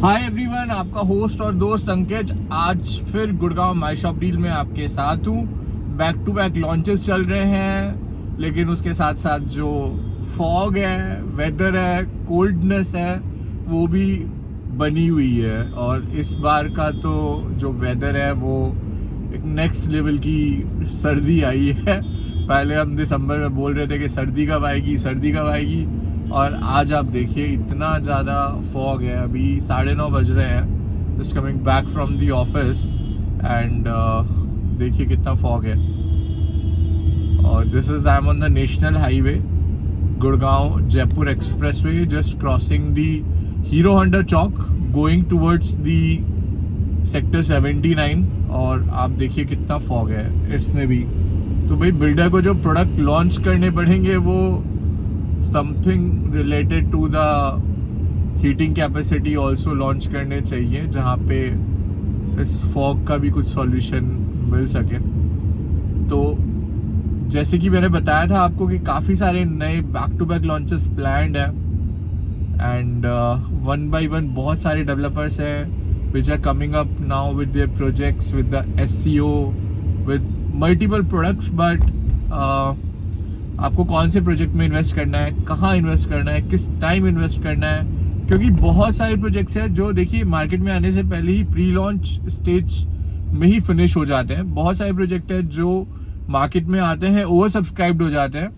Hi everyone, आपका host और दोस्त अंकित आज फिर गुड़गांव माई शॉप डील में आपके साथ हूँ। बैक टू बैक लॉन्चेस चल रहे हैं, लेकिन उसके साथ साथ जो फॉग है, वेदर है, कोल्डनेस है, वो भी बनी हुई है। और इस बार का तो जो वेदर है वो एक नेक्स्ट लेवल की सर्दी आई है। पहले हम दिसंबर में बोल रहे थे कि सर्दी कब आएगी, सर्दी कब आएगी, और आज आप देखिए इतना ज़्यादा फॉग है। अभी 9:30 बज रहे हैं, just coming back from the office and देखिए कितना फॉग है। और this is I am on the national highway Gurgaon Jaipur expressway, just crossing the hero Honda Chowk going towards the sector 79। और आप देखिए कितना फॉग है इसमें भी। तो भाई बिल्डर को जो प्रोडक्ट लॉन्च करने पड़ेंगे वो something related to the heating capacity also launch करने चाहिए, जहाँ पे इस फॉग का भी कुछ सॉल्यूशन मिल सके। तो जैसे कि मैंने बताया था आपको कि काफ़ी सारे नए back to back launches planned है एंड वन बाय वन बहुत सारे डेवलपर्स हैं which are coming up now with their projects, with the SEO, with multiple products, but आपको कौन से प्रोजेक्ट में इन्वेस्ट करना है, कहाँ इन्वेस्ट करना है, किस टाइम इन्वेस्ट करना है, क्योंकि बहुत सारे प्रोजेक्ट्स हैं जो देखिए मार्केट में आने से पहले ही प्री लॉन्च स्टेज में ही फिनिश हो जाते हैं। बहुत सारे प्रोजेक्ट हैं जो मार्केट में आते हैं ओवर सब्सक्राइब्ड हो जाते हैं,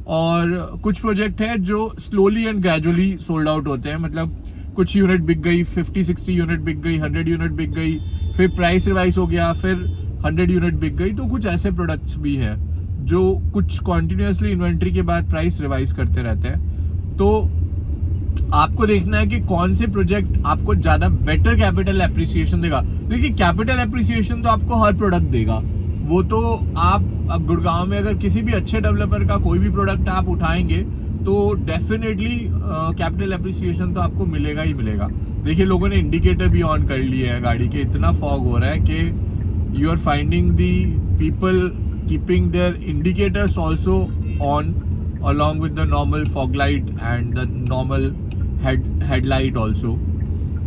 और कुछ प्रोजेक्ट है जो slowly and gradually sold out होते हैं। मतलब कुछ यूनिट बिक गई, 50-60 यूनिट बिक गई, 100 यूनिट बिक गई, फिर प्राइस रिवाइज हो गया, फिर 100 यूनिट बिक गई। तो कुछ ऐसे प्रोडक्ट्स भी हैं जो कुछ कॉन्टिन्यूसली इन्वेंट्री के बाद प्राइस रिवाइज करते रहते हैं। तो आपको देखना है कि कौन से प्रोजेक्ट आपको ज़्यादा बेटर कैपिटल एप्रिसिएशन देगा। देखिए कैपिटल एप्रिसिएशन तो आपको हर प्रोडक्ट देगा, वो तो आप गुड़गांव में अगर किसी भी अच्छे डेवलपर का कोई भी प्रोडक्ट आप उठाएंगे तो डेफिनेटली कैपिटल एप्रिसिएशन तो आपको मिलेगा ही मिलेगा। देखिए लोगों ने इंडिकेटर भी ऑन कर लिए हैं गाड़ी के, इतना फॉग हो रहा है कि you are finding the people keeping their indicators also on along with the normal fog light and the normal headlight also,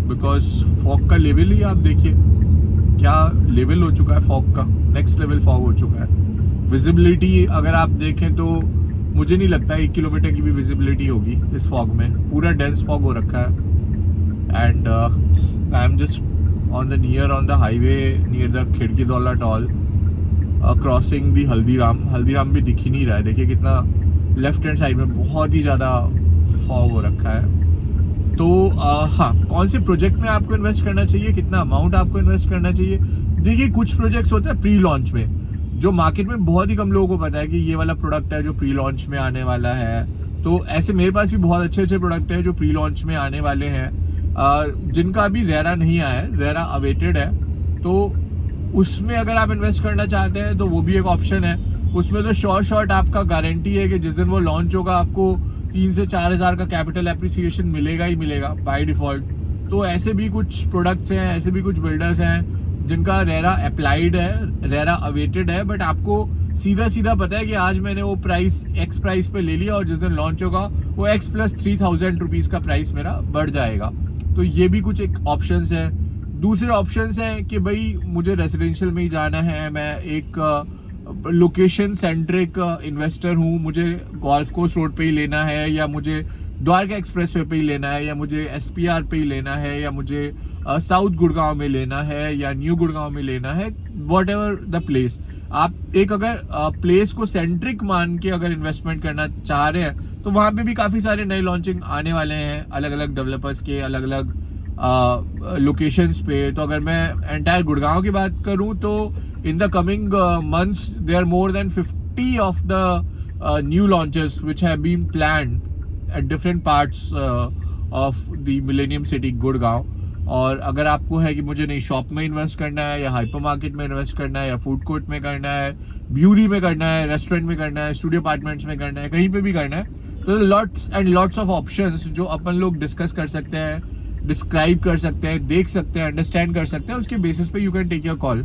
because fog का लेवल ही आप देखिए क्या लेवल हो चुका है फॉग का, नेक्स्ट लेवल फॉग हो चुका है। विजिबिलिटी अगर आप देखें तो मुझे नहीं लगता 1 किलोमीटर की भी विजिबिलिटी होगी इस फॉग में, पूरा डेंस फॉग हो रखा है। And I am just on the highway near the खिड़कीदौला toll crossing दी हल्दीराम भी दिख ही नहीं रहा है। देखिए कितना लेफ्ट हैंड साइड में बहुत ही ज़्यादा फॉग हो रखा है। तो हाँ, कौन से प्रोजेक्ट में आपको इन्वेस्ट करना चाहिए, कितना अमाउंट आपको इन्वेस्ट करना चाहिए। देखिए कुछ प्रोजेक्ट्स होते हैं प्री लॉन्च में जो मार्केट में बहुत ही कम लोगों को पता है कि ये वाला प्रोडक्ट है जो प्री लॉन्च में आने वाला है। तो ऐसे मेरे पास भी बहुत अच्छे अच्छे प्रोडक्ट हैं जो प्री लॉन्च में आने वाले हैं, जिनका अभी रेरा नहीं आया है, रेरा अवेटेड है। तो उसमें अगर आप इन्वेस्ट करना चाहते हैं तो वो भी एक ऑप्शन है। उसमें तो शॉर्ट आपका गारंटी है कि जिस दिन वो लॉन्च होगा आपको 3 से 4 हज़ार का कैपिटल एप्रिसिएशन मिलेगा ही मिलेगा बाय डिफॉल्ट। तो ऐसे भी कुछ प्रोडक्ट्स हैं, ऐसे भी कुछ बिल्डर्स हैं जिनका रेरा अप्लाइड है, रेरा अवेटेड है, बट आपको सीधा पता है कि आज मैंने वो प्राइस एक्स प्राइस पे ले लिया और जिस दिन लॉन्च होगा वो एक्स प्लस 3000 रुपीज़ का प्राइस मेरा बढ़ जाएगा। तो ये भी कुछ एक ऑप्शंस है। दूसरे ऑप्शंस हैं कि भाई मुझे रेजिडेंशियल में ही जाना है, मैं एक लोकेशन सेंट्रिक इन्वेस्टर हूँ, मुझे गोल्फ कोर्स रोड पे ही लेना है, या मुझे द्वारका एक्सप्रेसवे पे ही लेना है, या मुझे SPR पे ही लेना है, या मुझे साउथ गुड़गांव में लेना है, या न्यू गुड़गांव में लेना है, वॉट एवर द प्लेस। आप एक अगर प्लेस को सेंट्रिक मान के अगर इन्वेस्टमेंट करना चाह रहे हैं तो वहाँ पे भी काफ़ी सारे नए लॉन्चिंग आने वाले हैं अलग अलग डेवलपर्स के अलग अलग लोकेशंस पे। तो अगर मैं एंटायर गुड़गांव की बात करूँ तो in the coming months there are more than 50 of the new launches which have been planned at different parts of the millennium city Gurgaon. और अगर आपको है कि मुझे नई शॉप में इन्वेस्ट करना है, या हाइपर मार्केट में इन्वेस्ट करना है, या फूड कोर्ट में करना है, ब्यूरी में करना है, रेस्टोरेंट में करना है, स्टूडियो अपार्टमेंट्स में करना है, कहीं पे भी करना है, तो lots and lots of options जो अपन लोग डिस्कस कर सकते हैं, डिस्क्राइब कर सकते हैं, देख सकते हैं, अंडरस्टैंड कर सकते हैं। उसके बेसिस पे you can take your call.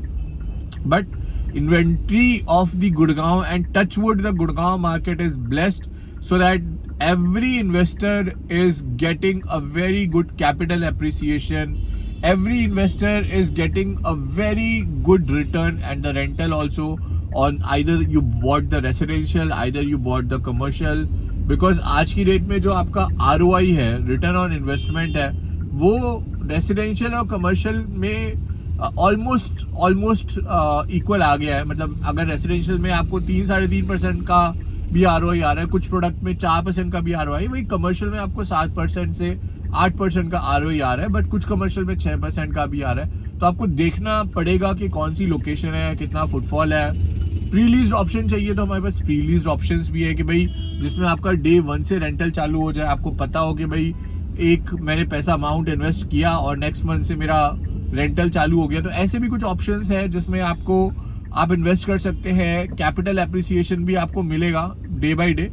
But inventory of the Gurgaon and touch wood the Gurgaon market is blessed so that every investor is getting a very good capital appreciation every investor is getting a very good return and the rental also on either you bought the residential, either you bought the commercial, because आज की date में जो आपका ROI है, return on investment है, वो residential और commercial में ऑलमोस्ट इक्वल आ गया है. मतलब अगर रेसिडेंशियल में आपको 3-3.5% का भी ROI आ रहा है, कुछ प्रोडक्ट में 4% का भी ROI, वही कमर्शियल में आपको 7% से 8% का ROI आ रहा है, बट कुछ कमर्शियल में 6% का भी आ रहा है. तो आपको देखना पड़ेगा कि कौन सी लोकेशन है, कितना फुटफॉल है. प्री लीज्ड ऑप्शन चाहिए तो हमारे पास प्री लीज्ड ऑप्शंस भी है कि भाई जिसमें आपका डे 1 से रेंटल चालू हो जाए. आपको पता हो कि भाई एक मैंने पैसा अमाउंट इन्वेस्ट किया और नेक्स्ट मंथ से मेरा रेंटल चालू हो गया. तो ऐसे भी कुछ ऑप्शंस है जिसमें आपको आप इन्वेस्ट कर सकते हैं. कैपिटल एप्रिसिएशन भी आपको मिलेगा डे बाय डे,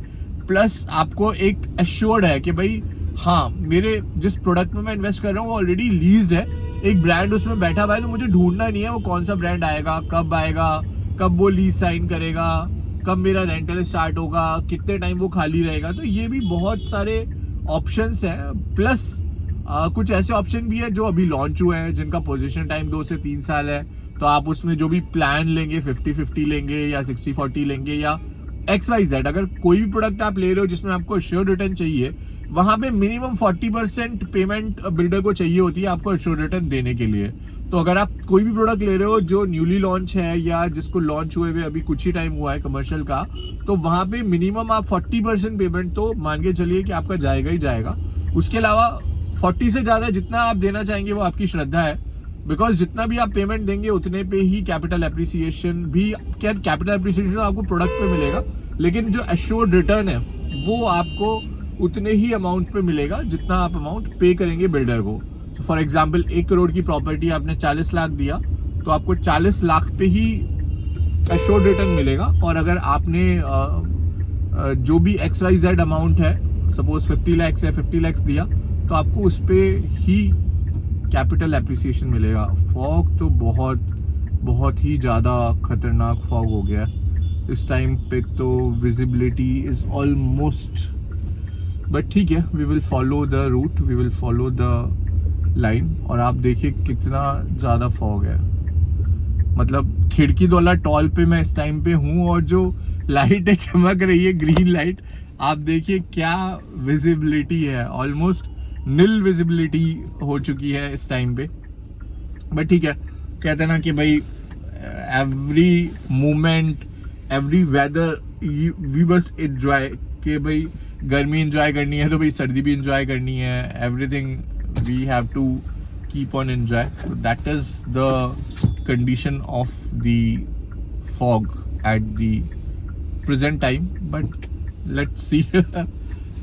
प्लस आपको एक एश्योर्ड है कि भाई हाँ मेरे जिस प्रोडक्ट में मैं इन्वेस्ट कर रहा हूँ वो ऑलरेडी लीज्ड है, एक ब्रांड उसमें बैठा हुआ है, तो मुझे ढूंढना नहीं है वो कौन सा ब्रांड आएगा, कब वो लीज साइन करेगा, कब मेरा रेंटल स्टार्ट होगा, कितने टाइम वो खाली रहेगा. तो ये भी बहुत सारे ऑप्शंस हैं. प्लस कुछ ऐसे ऑप्शन भी है जो अभी लॉन्च हुए हैं जिनका पोजीशन टाइम 2 से 3 साल है. तो आप उसमें जो भी प्लान लेंगे 50-50 लेंगे या 60-40 लेंगे या XYZ, अगर कोई भी प्रोडक्ट आप ले रहे हो जिसमें आपको श्योर रिटर्न चाहिए, वहां पे मिनिमम 40% पेमेंट बिल्डर को चाहिए होती है आपको श्योर रिटर्न देने के लिए. तो अगर आप कोई भी प्रोडक्ट ले रहे हो जो न्यूली लॉन्च है या जिसको लॉन्च हुए हुए अभी कुछ ही टाइम हुआ है कमर्शियल का, तो वहां पे मिनिमम आप 40% पेमेंट तो मान के चलिए कि आपका जाएगा ही जाएगा. उसके अलावा 40 से ज़्यादा जितना आप देना चाहेंगे वो आपकी श्रद्धा है, बिकॉज जितना भी आप पेमेंट देंगे उतने पे ही कैपिटल एप्रिसिएशन भी, क्या कैपिटल एप्रिसिएशन आपको प्रोडक्ट पे मिलेगा, लेकिन जो एश्योर्ड रिटर्न है वो आपको उतने ही अमाउंट पे मिलेगा जितना आप अमाउंट पे करेंगे बिल्डर को. तो फॉर एग्जांपल 1 करोड़ की प्रॉपर्टी आपने 40 लाख दिया तो आपको 40 लाख पे ही एश्योर्ड रिटर्न मिलेगा. और अगर आपने जो भी XYZ अमाउंट है, सपोज 50 लाख है, 50 लाख दिया तो आपको उस पे ही कैपिटल एप्रिसिएशन मिलेगा. फॉग तो बहुत ही ज़्यादा खतरनाक फॉग हो गया इस टाइम पे. तो विजिबिलिटी इज ऑलमोस्ट, बट ठीक है, we will follow the route, we will follow the line. और आप देखिए कितना ज़्यादा फॉग है. मतलब खिड़की वाला टॉल पे मैं इस टाइम पे हूँ और जो लाइट है चमक रही है, ग्रीन लाइट, आप देखिए क्या विजिबिलिटी है. ऑलमोस्ट नील विजिबिलिटी हो चुकी है इस टाइम पे. बट ठीक है, कहते हैं ना कि भाई every moment, every weather we must enjoy. कि भाई गर्मी एंजॉय करनी है तो भाई सर्दी भी एंजॉय करनी है. Everything we have to keep on enjoy. तो that is the condition of the fog at the present time. But let's see.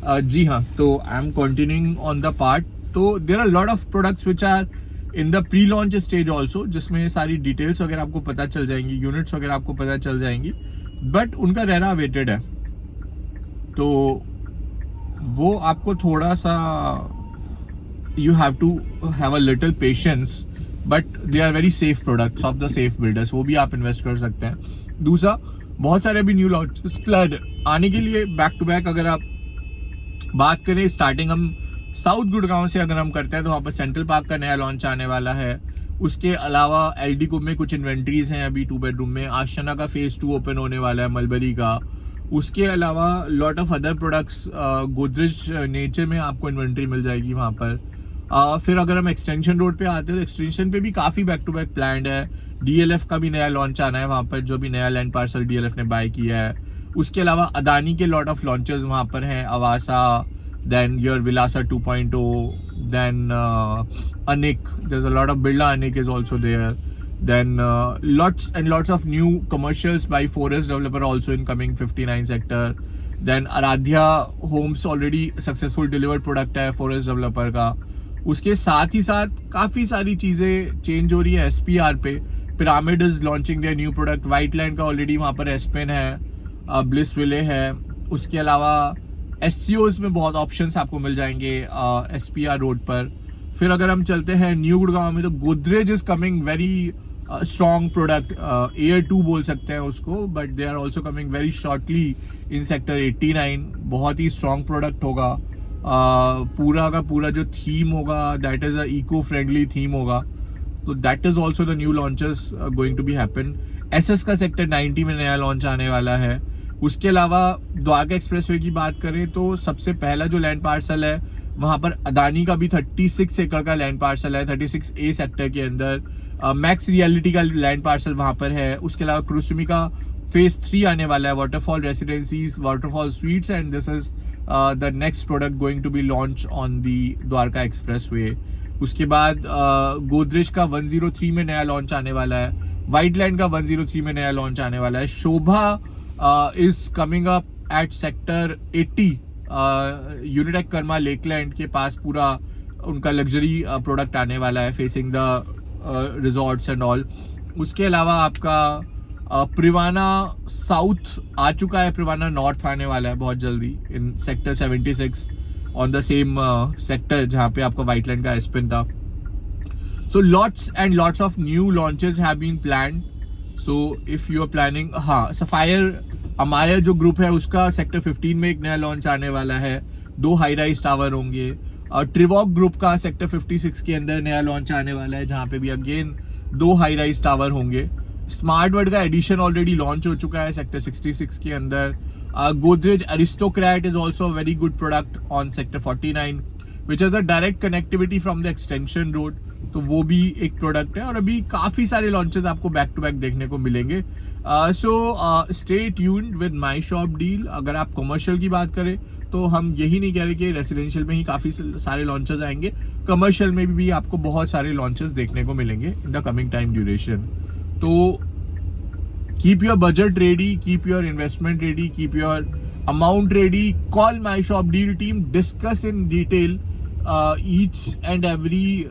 जी हाँ, तो I am continuing on the part. तो there are lot of products which are in the pre launch stage also, जिसमें सारी details वगैरह आपको पता चल जाएंगी, यूनिट्स वगैरह आपको पता चल जाएंगी, बट उनका रहना अवेटेड है. तो वो आपको थोड़ा सा you have to have a little patience, but they are very safe products of the safe builders. वो भी आप इन्वेस्ट कर सकते हैं. दूसरा, बहुत सारे अभी न्यू लॉन्च प्लान आने के लिए बैक टू बैक. अगर आप बात करें स्टार्टिंग हम साउथ गुड़गांव से अगर हम करते हैं तो वहाँ पर सेंट्रल पार्क का नया लॉन्च आने वाला है. उसके अलावा LD कुब में कुछ इन्वेंट्रीज हैं अभी 2 बेडरूम में. आशियाना का फेज 2 ओपन होने वाला है, मलबरी का. उसके अलावा lot of other products Godrej nature में आपको इन्वेंट्री मिल जाएगी वहाँ पर. फिर अगर हम एक्सटेंशन रोड पे आते हैं तो एक्सटेंशन पे भी काफ़ी बैक टू बैक प्लान्ड है. DLF का भी नया लॉन्च आना है वहाँ पर, जो भी नया लैंड पार्सल DLF ने बाय किया है. उसके अलावा अदानी के लॉट ऑफ लॉन्चर्स वहाँ पर हैं, Avasa, then your Vilasa 2.0, then Anik, there's a lot of Birla Anik is also there. Then lots and lots of new commercials by Forest Developer also in coming 59 sector. Then Aradhya Homes already successful delivered product है Forest Developer का. उसके साथ ही साथ काफ़ी सारी चीज़ें change हो रही है SPR पे. Pyramid is launching their new product. Whiteland का ऑलरेडी वहाँ पर एस्पेन है, ब्लिस विले है. उसके अलावा SCOs में बहुत ऑप्शंस आपको मिल जाएंगे SPR रोड पर. फिर अगर हम चलते हैं न्यू गुड़गांव में तो Godrej is coming very strong product, air 2 बोल सकते हैं उसको, but they are also coming very shortly in sector 89. बहुत ही स्ट्रॉन्ग प्रोडक्ट होगा. पूरा का पूरा जो थीम होगा that is a eco friendly theme होगा, तो that is also the new launches going to be happen. SS का सेक्टर 90 में नया लॉन्च आने वाला है। उसके अलावा द्वारका एक्सप्रेसवे की बात करें तो सबसे पहला जो लैंड पार्सल है वहाँ पर अदानी का भी 36 एकड़ का लैंड पार्सल है, 36A सेक्टर के अंदर। मैक्स रियलिटी का लैंड पार्सल वहाँ पर है। उसके अलावा क्रुसमी का फेज 3 आने वाला है, waterfall residencies, waterfall suites, and this is the next product going to be launch on the Dwarka expressway. उसके बाद गोदरेज का 103 में नया लॉन्च आने वाला है। व्हाइटलैंड का 103 में नया लॉन्च आने वाला है। Sobha is coming up at sector 80, Unitech Karma Lakeland के पास पूरा उनका लग्जरी प्रोडक्ट आने वाला है, facing the resorts and all. उसके अलावा आपका प्रिवाना साउथ आ चुका है, प्रिवाना नॉर्थ आने वाला है बहुत जल्दी in sector 76 on the same sector जहाँ पे आपका व्हाइटलैंड का एस्पिन था। So lots and lots of new launches have been planned. So if you are planning, हाँ, सफायर अमायर जो ग्रुप है उसका सेक्टर 15 में एक नया लॉन्च आने वाला है, 2 हाई राइज टावर होंगे। और ट्रिवॉक ग्रुप का सेक्टर 56 के अंदर नया लॉन्च आने वाला है जहाँ पे भी अगेन 2 हाई राइज टावर होंगे। स्मार्ट वर्ल्ड का एडिशन ऑलरेडी लॉन्च हो चुका है सेक्टर 66 के अंदर। Godrej Aristocrat is also very good product on sector 49 which is a direct connectivity from the extension road, तो वो भी एक प्रोडक्ट है। और अभी काफ़ी सारे लॉन्चेस आपको बैक टू बैक देखने को मिलेंगे। So stay tuned with my shop deal. अगर आप कमर्शियल की बात करें तो हम यही नहीं कह रहे कि रेसिडेंशियल में ही काफ़ी सारे लॉन्चेस आएंगे, कमर्शियल में भी आपको बहुत सारे लॉन्चेस देखने को मिलेंगे in the coming time duration. तो keep your budget ready, keep your investment ready, keep your amount ready. Call my shop deal team, discuss in detail each and every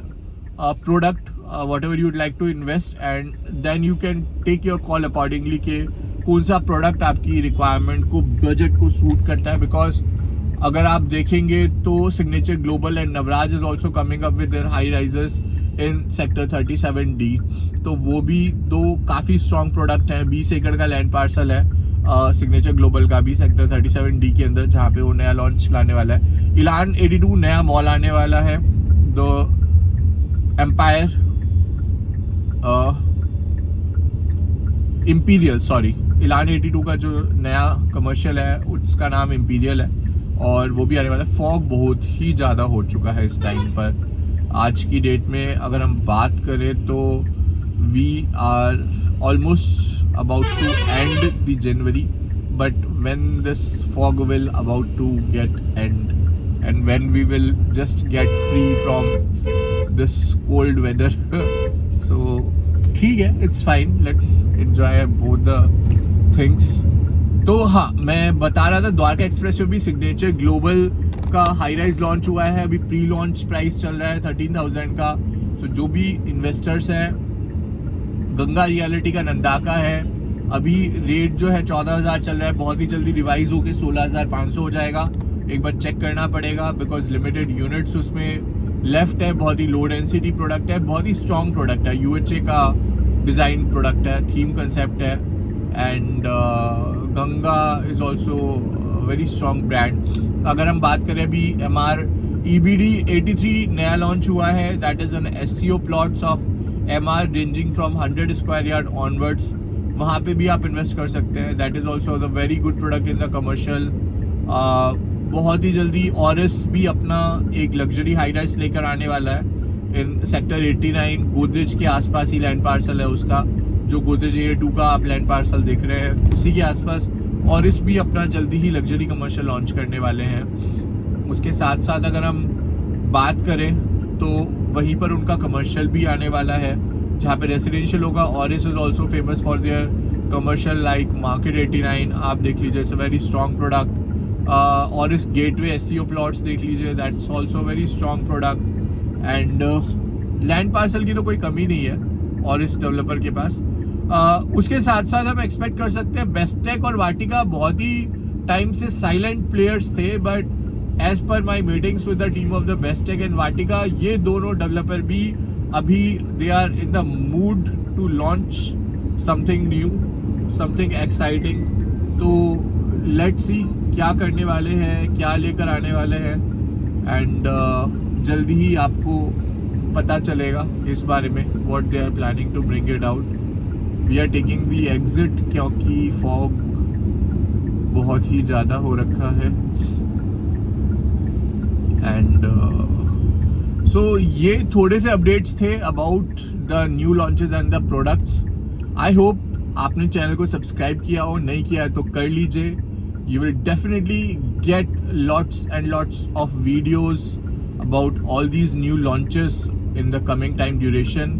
product, whatever you'd like to invest, and then you can take your call accordingly कि कौन सा product आपकी requirement को, budget को suit करता है। Because अगर आप देखेंगे तो signature global and Navraj is also coming up with their high rises in sector 37D, तो वो भी 2 काफ़ी स्ट्रॉन्ग प्रोडक्ट हैं। 20 एकड़ का लैंड पार्सल है सिग्नेचर ग्लोबल का भी सेक्टर 37D के अंदर, जहाँ पे वो नया लॉन्च लाने वाला है। इलान 82 नया मॉल आने वाला है, the empire imperial, sorry, Elan 82 का जो नया कमर्शियल है उसका नाम इम्पीरियल है और वो भी आने वाला है। फॉग बहुत ही ज़्यादा हो चुका है इस टाइम पर। आज की डेट में अगर हम बात करें तो we are almost about to end the January, but when this fog will about to get end and when we will just get free from this cold weather so ठीक है, it's fine, let's enjoy both the things। तो हाँ, मैं बता रहा था Dwarka express में भी सिग्नेचर ग्लोबल का हाई राइज लॉन्च हुआ है। अभी प्री लॉन्च प्राइस चल रहा है 13,000 का। तो जो भी इन्वेस्टर्स हैं, गंगा रियलिटी का नंदाका है, अभी रेट जो है 14,000 चल रहा है, बहुत ही जल्दी रिवाइज होकर 16,500 हो जाएगा। एक बार चेक करना पड़ेगा बिकॉज लिमिटेड यूनिट्स उसमें लेफ्ट है। बहुत ही लो डेंसिटी प्रोडक्ट है, बहुत ही स्ट्रॉन्ग प्रोडक्ट है, UHA का डिज़ाइन प्रोडक्ट है, थीम कंसेप्ट है, and Ganga is also very strong brand. अगर हम बात करें अभी MR EBD 83 नया लॉन्च हुआ है, that is an SCO plots of MR ranging from 100 square yard onwards, वहाँ पे भी आप इन्वेस्ट कर सकते हैं। That is also the very good product in the commercial. बहुत ही जल्दी ऑरिस भी अपना एक लग्जरी हाई राइज लेकर आने वाला है इन सेक्टर 89, गोदरेज के आसपास ही लैंड पार्सल है उसका। जो गोदरेज A2 का आप लैंड पार्सल देख रहे हैं उसी के आसपास ऑरिस भी अपना जल्दी ही लग्जरी कमर्शियल लॉन्च करने वाले हैं। उसके साथ साथ अगर हम बात करें तो वहीं पर उनका कमर्शियल भी आने वाला है जहाँ पे रेसिडेंशियल होगा। Orris is also famous for their commercial like market 89, आप देख लीजिए, it's a very strong product. Orris gateway SCO plots देख लीजिए, that's also very strong product. And land parcel की तो कोई कमी नहीं है ऑरिस डेवलपर के पास। उसके साथ साथ हम एक्सपेक्ट कर सकते हैं बेस्टेक और वाटिका बहुत ही टाइम से साइलेंट प्लेयर्स थे, but as per my meetings with the team of the Bestech and Vatika, ये दोनों डेवलपर भी अभी they are in the mood to launch something new, something exciting. तो लेट्स सी क्या करने वाले हैं, क्या लेकर आने वाले हैं। एंड जल्दी ही आपको पता चलेगा इस बारे में what they are planning to bring it out. We are taking the exit क्योंकि फॉग बहुत ही ज़्यादा हो रखा है. एंड सो ये थोड़े से अपडेट्स थे about the new launches and the products. I hope आपने चैनल को सब्सक्राइब किया हो, नहीं किया है तो कर लीजिए. You will definitely get lots and lots of videos about all these new launches in the coming time duration.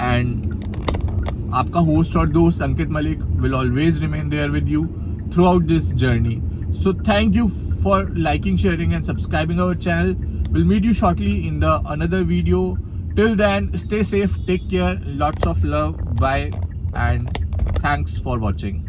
And आपका host और दोस्त अंकित Malik will always remain there with you throughout this journey. So thank you for liking, sharing and subscribing our channel. We'll meet you shortly in the another video. Till then, stay safe, take care, lots of love, bye and thanks for watching.